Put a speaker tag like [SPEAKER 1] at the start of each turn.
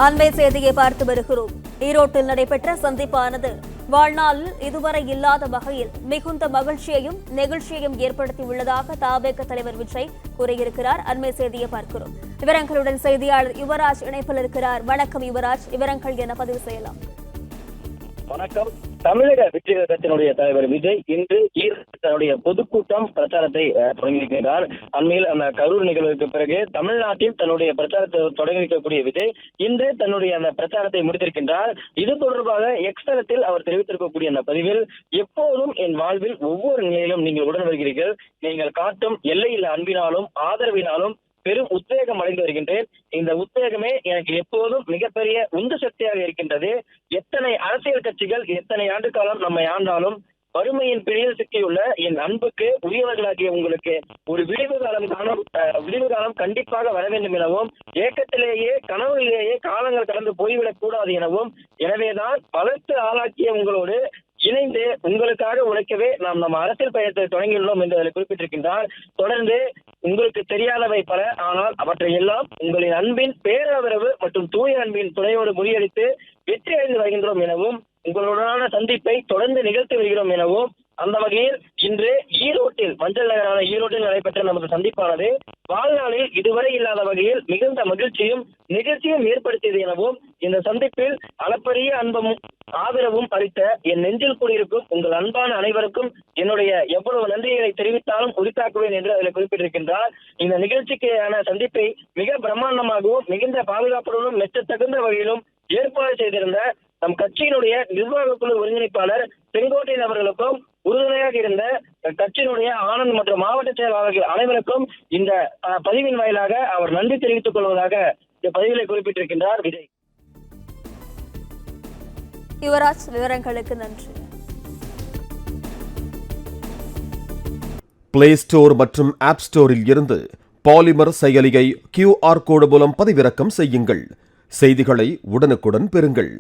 [SPEAKER 1] அண்மை செய்தியை பார்த்து வருகிறோம். ஈரோட்டில் நடைபெற்ற சந்திப்பானது வாழ்நாளில் இதுவரை இல்லாத வகையில் மிகுந்த மகிழ்ச்சியையும் நெகிழ்ச்சியையும் ஏற்படுத்தியுள்ளதாக தவேக தலைவர் விஜய் கூறியிருக்கிறார். அண்மை செய்தியை பார்க்கிறோம். விவரங்களுடன் செய்தியாளர் யுவராஜ் இணைப்பில் இருக்கிறார். வணக்கம் யுவராஜ், விவரங்கள் என பதிவு செய்யலாம்.
[SPEAKER 2] வணக்கம். தமிழக வெற்றி கழகத்தினுடைய தலைவர் விஜய் இன்று தன்னுடைய பொதுக்கூட்டம் பிரச்சாரத்தை தொடங்கியிருக்கிறார். அண்மையில் அந்த கரூர் நிகழ்வுக்கு பிறகு தமிழ்நாட்டில் தன்னுடைய பிரச்சாரத்தை தொடங்கியிருக்கக்கூடிய விஜய் இன்று தன்னுடைய அந்த பிரச்சாரத்தை முடித்திருக்கின்றார். இது தொடர்பாக எக்ஸ் தளத்தில் அவர் தெரிவித்திருக்கக்கூடிய அந்த பதிவில், எப்போதும் என் வாழ்வில் ஒவ்வொரு நிலையிலும் நீங்கள் உடன் வருகிறீர்கள். நீங்கள் காட்டும் எல்லையில்லா அன்பினாலும் ஆதரவினாலும் பெரும் உத்வேகம் அடைந்து வருகின்றேன். இந்த உத்வேகமே எனக்கு எப்போதும் மிகப்பெரிய உந்து சக்தியாக இருக்கின்றது. எத்தனை அரசியல் கட்சிகள் எத்தனை ஆண்டு காலம் நம்மை ஆண்டாலும் வறுமையின் பிடியில் சிக்கியுள்ள என் அன்புக்கு உரியவர்களாகிய உங்களுக்கு ஒரு விடிவு காலம் கண்டிப்பாக வர வேண்டும் எனவும், ஏக்கத்திலேயே கனவுகளிலேயே காலங்கள் கடந்து போய்விடக் கூடாது எனவும், எனவேதான் வளர்த்து ஆளாக்கிய உங்களோடு இணைந்து உங்களுக்காக உழைக்கவே நாம் நம்ம அரசியல் பயணத்தை தொடங்கியுள்ளோம் என்று அதில் குறிப்பிட்டிருக்கின்றார். தொடர்ந்து உங்களுக்கு தெரியாதவை பல, ஆனால் அவற்றை எல்லாம் உங்களின் அன்பின் பேராதரவு மற்றும் தூய அன்பின் துணையோடு முறியடித்து வெற்றி அடைந்து வருகின்றோம் எனவும், உங்களுடனான சந்திப்பை தொடர்ந்து நிகழ்த்தி வருகிறோம் எனவும், அந்த வகையில் இன்று ஈரோட்டில் மஞ்சள் நகரான ஈரோட்டில் நடைபெற்ற நமது சந்திப்பானது வாழ்நாளில் இதுவரை இல்லாத வகையில் மிகுந்த மகிழ்ச்சியும் நிகழ்ச்சியும் ஏற்படுத்தியது எனவும், இந்த சந்திப்பில் அளப்பரிய அன்பும் ஆதரவும் அளித்த என் நெஞ்சில் கூடியிருக்கும் உங்கள் அன்பான அனைவருக்கும் என்னுடைய எவ்வளவு நன்றிகளை தெரிவித்தாலும் உரித்தாக்குவேன் என்று அதில் குறிப்பிட்டிருக்கின்றார். இந்த நிகழ்ச்சிக்கான சந்திப்பை மிக பிரம்மாண்டமாகவும் மிகுந்த பாதுகாப்புடனும் மெச்சத்தகுந்த வகையிலும் ஏற்பாடு செய்திருந்த நம் கட்சியினுடைய நிர்வாக குழு ஒருங்கிணைப்பாளர் செங்கோட்டையன் அவர்களுக்கும் உறுதுணையாக இருந்த கட்சியினுடைய ஆனந்த் மற்றும் மாவட்ட செயலாளர்கள் அனைவருக்கும் இந்த பதிவின் வாயிலாக அவர் நன்றி தெரிவித்துக் கொள்வதாக இந்த பதிவிலை குறிப்பிட்டிருக்கின்றார் விஜய்.
[SPEAKER 1] யுவராஜ், விவரங்களுக்கு நன்றி.
[SPEAKER 3] பிளே ஸ்டோர் மற்றும் ஆப் ஸ்டோரில் இருந்து பாலிமர் செயலியை QR கோடு மூலம் பதிவிறக்கம் செய்யுங்கள். செய்திகளை உடனுக்குடன் பெறுங்கள்.